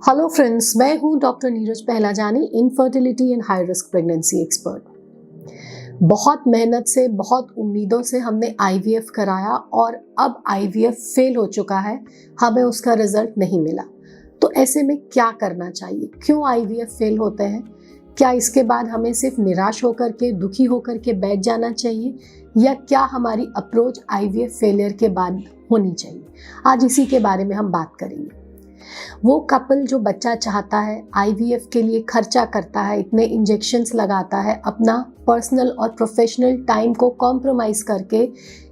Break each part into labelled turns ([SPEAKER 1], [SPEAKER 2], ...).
[SPEAKER 1] Hello friends, मैं हूं doctor Neeraj Pahlajani, infertility and high risk pregnancy expert. बहुत मेहनत से, बहुत उम्मीदों से हमने आईवीएफ कराया और अब आईवीएफ फेल हो चुका है, हमें उसका रिजल्ट नहीं मिला। तो ऐसे में क्या करना चाहिए? क्यों आईवीएफ फेल होते हैं? क्या इसके बाद हमें सिर्फ निराश होकर के, दुखी होकर के बैठ जाना चाहिए, या क्या हमारी अप्रोच आईवीएफ फेलियर के बाद होनी चाहिए? आज इसी के बारे में हम बात करेंगे। वो कपल जो बच्चा चाहता है, आईवीएफ के लिए खर्चा करता है, इतने इंजेक्शंस लगाता है, अपना पर्सनल और प्रोफेशनल टाइम को कॉम्प्रोमाइज़ करके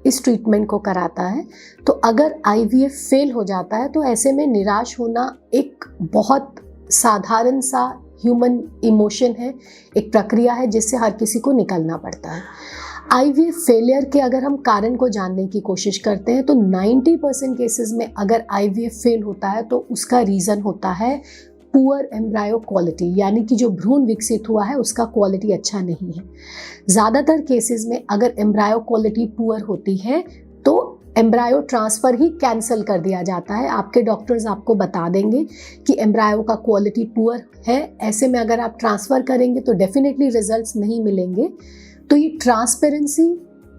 [SPEAKER 1] इस ट्रीटमेंट को कराता है, तो अगर आईवीएफ फेल हो जाता है तो ऐसे में निराश होना एक बहुत साधारण सा ह्यूमन इमोशन है, एक प्रक्रिया है जिससे हर किसी को निकलना पड़ता है। आईवीएफ फेलियर के अगर हम कारण को जानने की कोशिश करते हैं तो 90% केसेस में अगर आईवीएफ फेल होता है तो उसका रीज़न होता है पुअर एम्ब्रायो क्वालिटी, यानी कि जो भ्रूण विकसित हुआ है उसका क्वालिटी अच्छा नहीं है। ज़्यादातर केसेस में अगर एम्ब्रायो क्वालिटी पुअर होती है तो एम्ब्रायो ट्रांसफ़र ही कैंसिल कर दिया जाता है। आपके डॉक्टर्स आपको बता देंगे कि एम्ब्रायो का क्वालिटी पुअर है, ऐसे में अगर आप ट्रांसफ़र करेंगे तो डेफिनेटली रिजल्ट्स नहीं मिलेंगे। तो ये ट्रांसपेरेंसी,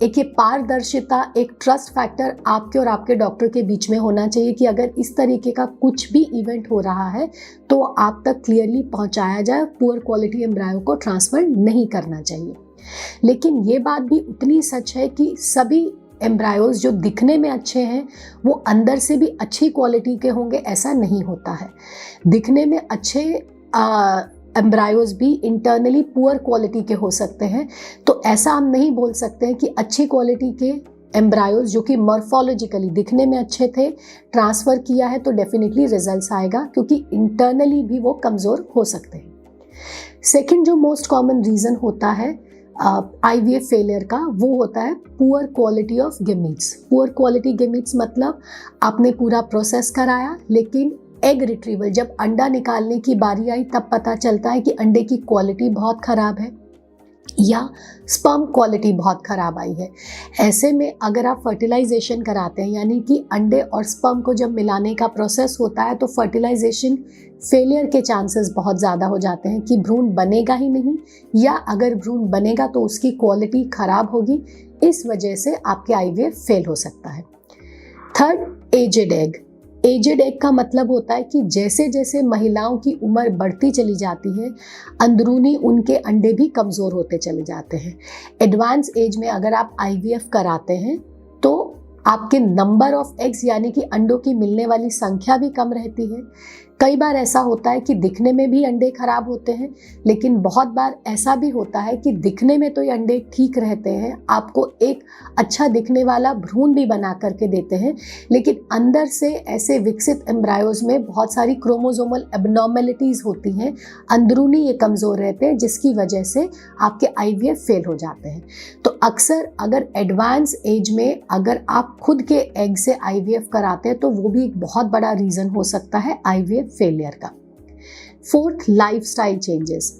[SPEAKER 1] एक ये पारदर्शिता, एक ट्रस्ट फैक्टर आपके और आपके डॉक्टर के बीच में होना चाहिए कि अगर इस तरीके का कुछ भी इवेंट हो रहा है तो आप तक क्लियरली पहुंचाया जाए, पुअर क्वालिटी एम्ब्रायो को ट्रांसफ़र नहीं करना चाहिए। लेकिन ये बात भी उतनी सच है कि सभी एम्ब्रायोज जो दिखने में अच्छे हैं वो अंदर से भी अच्छी क्वालिटी के होंगे, ऐसा नहीं होता है। दिखने में अच्छे एम्ब्रायोज भी इंटरनली पुअर क्वालिटी के हो सकते हैं। तो ऐसा हम नहीं बोल सकते हैं कि अच्छी क्वालिटी के एम्ब्रायोज जो कि मॉर्फोलॉजिकली दिखने में अच्छे थे, ट्रांसफ़र किया है तो डेफिनेटली रिजल्ट्स आएगा, क्योंकि इंटरनली भी वो कमज़ोर हो सकते हैं। सेकंड जो मोस्ट कॉमन रीज़न होता है आईवीएफ फेलियर का, वो होता है poor quality of gametes. Poor quality gametes मतलब आपने पूरा प्रोसेस कराया, लेकिन एग रिट्रीवल, जब अंडा निकालने की बारी आई तब पता चलता है कि अंडे की क्वालिटी बहुत ख़राब है या स्पर्म क्वालिटी बहुत ख़राब आई है। ऐसे में अगर आप फर्टिलाइजेशन कराते हैं, यानी कि अंडे और स्पर्म को जब मिलाने का प्रोसेस होता है, तो फर्टिलाइजेशन फेलियर के चांसेस बहुत ज़्यादा हो जाते हैं कि भ्रूण बनेगा ही नहीं, या अगर भ्रूण बनेगा तो उसकी क्वालिटी ख़राब होगी। इस वजह से आपके आईवीएफ फेल हो सकता है। Third, aged egg. Aged egg का मतलब होता है कि जैसे जैसे महिलाओं की उम्र बढ़ती चली जाती है, अंदरूनी उनके अंडे भी कमज़ोर होते चले जाते हैं। एडवांस एज में अगर आप आईवीएफ कराते हैं तो आपके नंबर ऑफ एग्स, यानी कि अंडों की मिलने वाली संख्या भी कम रहती है। कई बार ऐसा होता है कि दिखने में भी अंडे खराब होते हैं, लेकिन बहुत बार ऐसा भी होता है कि दिखने में तो ये अंडे ठीक रहते हैं, आपको एक अच्छा दिखने वाला भ्रूण भी बना करके देते हैं, लेकिन अंदर से ऐसे विकसित एम्ब्रायोज में बहुत सारी क्रोमोसोमल एबनॉर्मेलिटीज़ होती हैं, अंदरूनी ये कमज़ोर रहते हैं, जिसकी वजह से आपके आईवीएफ फेल हो जाते हैं। तो अक्सर अगर एडवांस एज में अगर आप खुद के एग से आईवीएफ कराते हैं तो वो भी एक बहुत बड़ा रीज़न हो सकता है आईवीएफ फेलियर का। Fourth, lifestyle changes.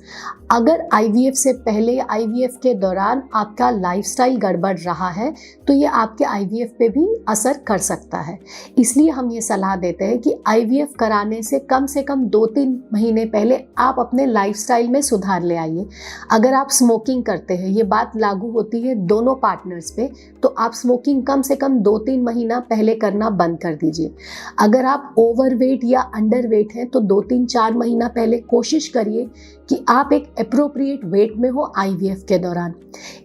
[SPEAKER 1] अगर आईवीएफ से पहले, आईवीएफ के दौरान आपका लाइफस्टाइल गड़बड़ रहा है तो ये आपके आईवीएफ पे भी असर कर सकता है। इसलिए हम ये सलाह देते हैं कि आईवीएफ कराने से कम 2-3 महीने पहले आप अपने लाइफस्टाइल में सुधार ले आइए। अगर आप स्मोकिंग करते हैं, ये बात लागू होती है दोनों पार्टनर्स पे, तो आप स्मोकिंग कम से कम 2-3 महीना पहले करना बंद कर दीजिए। अगर आप ओवरवेट या अंडरवेट हैं तो 2-3-4 महीना पहले कोशिश करिए कि आप एक अप्रोप्रिएट वेट में हो आईवीएफ के दौरान।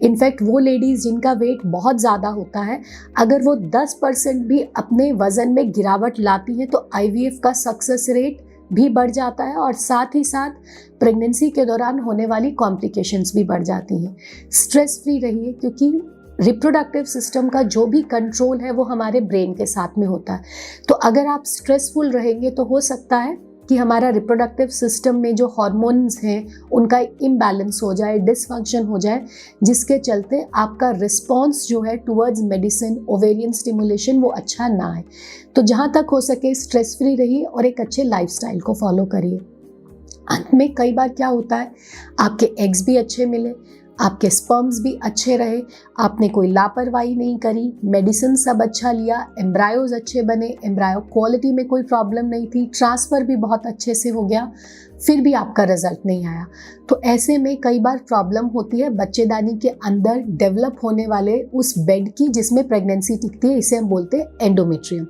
[SPEAKER 1] इनफैक्ट वो लेडीज़ जिनका वेट बहुत ज़्यादा होता है, अगर वो 10% भी अपने वज़न में गिरावट लाती हैं तो आईवीएफ का सक्सेस रेट भी बढ़ जाता है, और साथ ही साथ प्रेगनेंसी के दौरान होने वाली कॉम्प्लिकेशंस भी बढ़ जाती हैं। स्ट्रेस फ्री रहिए, क्योंकि रिप्रोडक्टिव सिस्टम का जो भी कंट्रोल है वो हमारे ब्रेन के साथ में होता है। तो अगर आप स्ट्रेसफुल रहेंगे तो हो सकता है कि हमारा रिप्रोडक्टिव सिस्टम में जो हार्मोन्स हैं उनका इम्बैलेंस हो जाए, डिसफंक्शन हो जाए, जिसके चलते आपका रिस्पॉन्स जो है टुवर्ड्स मेडिसिन, ओवेरियन स्टिमुलेशन, वो अच्छा ना आए। तो जहाँ तक हो सके स्ट्रेस फ्री रहिए और एक अच्छे लाइफस्टाइल को फॉलो करिए। अंत में कई बार क्या होता है, आपके एग्स भी अच्छे मिले, आपके स्पर्म्स भी अच्छे रहे, आपने कोई लापरवाही नहीं करी, मेडिसिन सब अच्छा लिया, एम्ब्रायोज अच्छे बने, एम्ब्रायो क्वालिटी में कोई प्रॉब्लम नहीं थी, ट्रांसफ़र भी बहुत अच्छे से हो गया, फिर भी आपका रिजल्ट नहीं आया। तो ऐसे में कई बार प्रॉब्लम होती है बच्चेदानी के अंदर डेवलप होने वाले उस बेड की जिसमें प्रेगनेंसी टिकती है, इसे हम बोलते हैं एंडोमेट्रियम।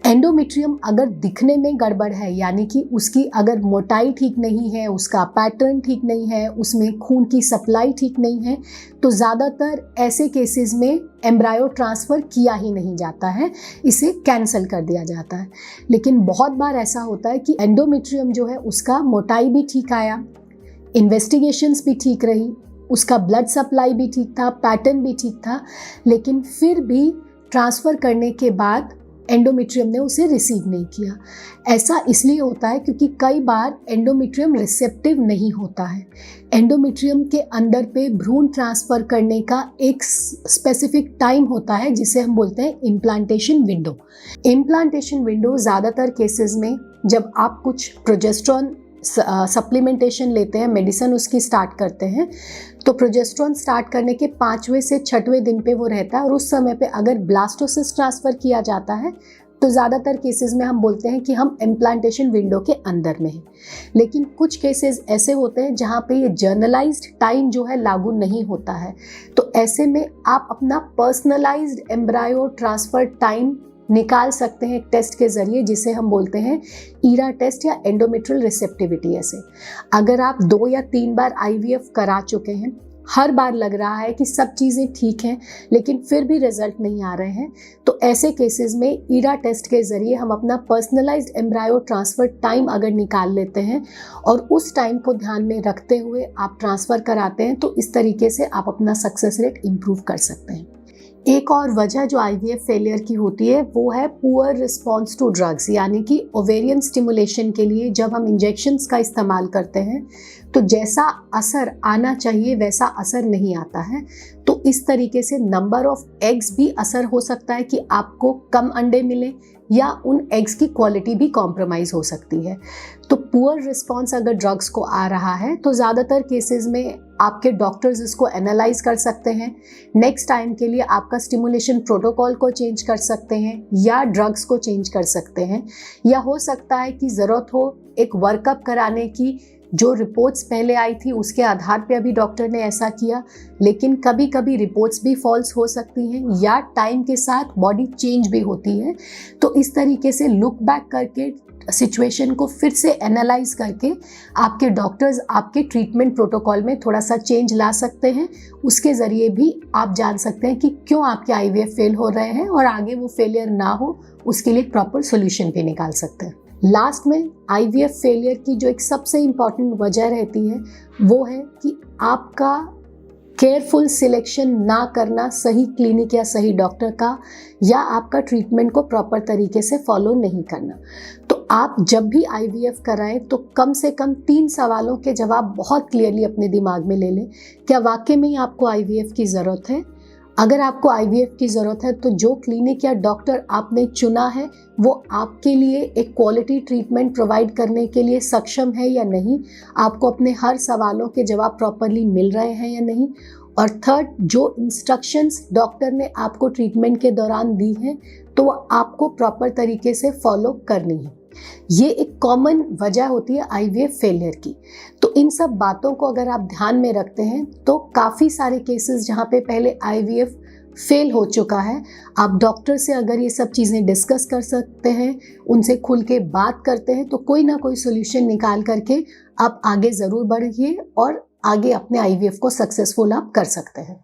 [SPEAKER 1] एंडोमेट्रियम अगर दिखने में गड़बड़ है, यानी कि उसकी अगर मोटाई ठीक नहीं है, उसका पैटर्न ठीक नहीं है, उसमें खून की सप्लाई ठीक नहीं है, तो ज़्यादातर ऐसे केसेस में एम्ब्रायो ट्रांसफ़र किया ही नहीं जाता है, इसे कैंसिल कर दिया जाता है। लेकिन बहुत बार ऐसा होता है कि एंडोमेट्रियम जो है उसका मोटाई भी ठीक आया, इन्वेस्टिगेशंस भी ठीक रही, उसका ब्लड सप्लाई भी ठीक था, पैटर्न भी ठीक था, लेकिन फिर भी ट्रांसफ़र करने के बाद एंडोमेट्रियम ने उसे रिसीव नहीं किया। ऐसा इसलिए होता है क्योंकि कई बार एंडोमेट्रियम रिसेप्टिव नहीं होता है। एंडोमेट्रियम के अंदर पे भ्रूण ट्रांसफ़र करने का एक स्पेसिफिक टाइम होता है जिसे हम बोलते हैं इम्प्लांटेशन विंडो। इम्प्लांटेशन विंडो ज़्यादातर केसेस में जब आप कुछ प्रोजेस्टेरॉन सप्लीमेंटेशन लेते हैं, मेडिसिन उसकी स्टार्ट करते हैं, तो प्रोजेस्टेरॉन स्टार्ट करने के 5वें से 6वें दिन पे वो रहता है, और उस समय पे अगर ब्लास्टोसिस्ट ट्रांसफ़र किया जाता है तो ज़्यादातर केसेस में हम बोलते हैं कि हम इम्प्लांटेशन विंडो के अंदर में हैं। लेकिन कुछ केसेस ऐसे होते हैं जहाँ पे ये जर्नलाइज्ड टाइम जो है लागू नहीं होता है, तो ऐसे में आप अपना पर्सनलाइज्ड एम्ब्रायो ट्रांसफ़र टाइम निकाल सकते हैं एक टेस्ट के ज़रिए जिसे हम बोलते हैं ईरा टेस्ट या एंडोमेट्रियल रिसेप्टिविटी। ऐसे अगर आप 2 या 3 बार IVF करा चुके हैं, हर बार लग रहा है कि सब चीज़ें ठीक हैं लेकिन फिर भी रिजल्ट नहीं आ रहे हैं, तो ऐसे केसेस में ईरा टेस्ट के ज़रिए हम अपना पर्सनलाइज्ड एम्ब्रायो ट्रांसफ़र टाइम अगर निकाल लेते हैं और उस टाइम को ध्यान में रखते हुए आप ट्रांसफ़र कराते हैं, तो इस तरीके से आप अपना सक्सेस रेट इम्प्रूव कर सकते हैं। एक और वजह जो IVF फेलियर की होती है वो है पुअर रिस्पॉन्स टू ड्रग्स, यानी कि ओवेरियन स्टिमुलेशन के लिए जब हम इंजेक्शंस का इस्तेमाल करते हैं तो जैसा असर आना चाहिए वैसा असर नहीं आता है। तो इस तरीके से नंबर ऑफ एग्स भी असर हो सकता है कि आपको कम अंडे मिले या उन एग्स की क्वालिटी भी कॉम्प्रोमाइज़ हो सकती है। तो पुअर रिस्पॉन्स अगर ड्रग्स को आ रहा है तो ज़्यादातर केसेस में आपके डॉक्टर्स इसको एनालाइज कर सकते हैं, नेक्स्ट टाइम के लिए आपका स्टिमुलेशन प्रोटोकॉल को चेंज कर सकते हैं या ड्रग्स को चेंज कर सकते हैं, या हो सकता है कि ज़रूरत हो एक वर्कअप कराने की। जो रिपोर्ट्स पहले आई थी उसके आधार पे अभी डॉक्टर ने ऐसा किया, लेकिन कभी कभी रिपोर्ट्स भी फॉल्स हो सकती हैं या टाइम के साथ बॉडी चेंज भी होती है। तो इस तरीके से लुक बैक करके सिचुएशन को फिर से एनालाइज करके आपके डॉक्टर्स आपके ट्रीटमेंट प्रोटोकॉल में थोड़ा सा चेंज ला सकते हैं। उसके ज़रिए भी आप जान सकते हैं कि क्यों आपके IVF फेल हो रहे हैं और आगे वो फेलियर ना हो उसके लिए प्रॉपर सोल्यूशन भी निकाल सकते हैं। लास्ट में IVF फेलियर की जो एक सबसे इम्पॉर्टेंट वजह रहती है वो है कि आपका केयरफुल सिलेक्शन ना करना सही क्लिनिक या सही डॉक्टर का, या आपका ट्रीटमेंट को प्रॉपर तरीके से फॉलो नहीं करना। तो आप जब भी IVF कराएं तो कम से कम 3 सवालों के जवाब बहुत क्लियरली अपने दिमाग में ले लें। क्या वाकई में ही आपको IVF की ज़रूरत है? अगर आपको IVF की ज़रूरत है तो जो क्लिनिक या डॉक्टर आपने चुना है वो आपके लिए एक क्वालिटी ट्रीटमेंट प्रोवाइड करने के लिए सक्षम है या नहीं, आपको अपने हर सवालों के जवाब प्रॉपरली मिल रहे हैं या नहीं, और थर्ड, जो इंस्ट्रक्शंस डॉक्टर ने आपको ट्रीटमेंट के दौरान दी हैं तो वो आपको प्रॉपर तरीके से फॉलो करनी है। ये एक कॉमन वजह होती है IVF फेलियर की। तो इन सब बातों को अगर आप ध्यान में रखते हैं तो काफ़ी सारे केसेस जहाँ पे पहले IVF फेल हो चुका है, आप डॉक्टर से अगर ये सब चीज़ें डिस्कस कर सकते हैं, उनसे खुल के बात करते हैं, तो कोई ना कोई सोल्यूशन निकाल करके आप आगे ज़रूर बढ़िए और आगे अपने IVF को सक्सेसफुल आप कर सकते हैं।